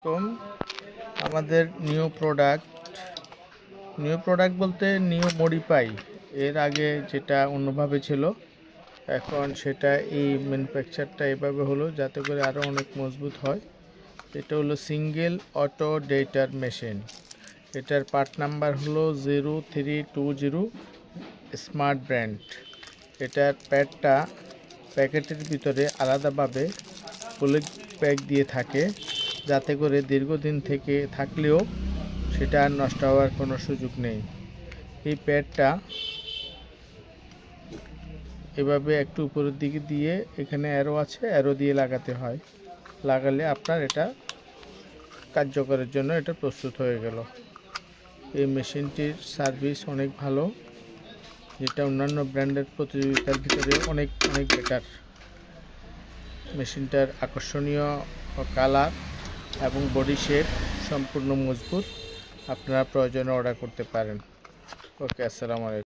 কম আমাদের new product বলতে new modify. এর আগে যেটা অন্যভাবে ছিল, এখন সেটা এই ম্যানুফ্যাকচারটা এভাবে হলো যাতে করে আরও অনেক মজবুত হয়। এটা হলো সিঙ্গেল অটো ডেটার মেশিন। এটার পার্ট নাম্বার হলো 0320 স্মার্ট ব্র্যান্ড। এটার প্যাকেটের ভিতরে আলাদাভাবে পলি প্যাক দিয়ে থাকে, যাতে করে দীর্ঘদিন থেকে থাকলেও সেটা আর নষ্ট হওয়ার কোনো সুযোগ নেই। এই প্যাডটা এভাবে একটু উপরের দিকে দিয়ে, এখানে অ্যারো আছে, অ্যারো দিয়ে লাগাতে হয়। লাগালে আপনার এটা কার্যকরের জন্য এটা প্রস্তুত হয়ে গেল। এই মেশিনটির সার্ভিস অনেক ভালো, যেটা অন্যান্য ব্র্যান্ডের প্রতিযোগিতার ভিতরে অনেক বেটার। মেশিনটার আকর্ষণীয় কালার এবং বডি শেপ সম্পূর্ণ মজবুত। আপনারা প্রয়োজনে অর্ডার করতে পারেন। ওকে, আসসালামু আলাইকুম।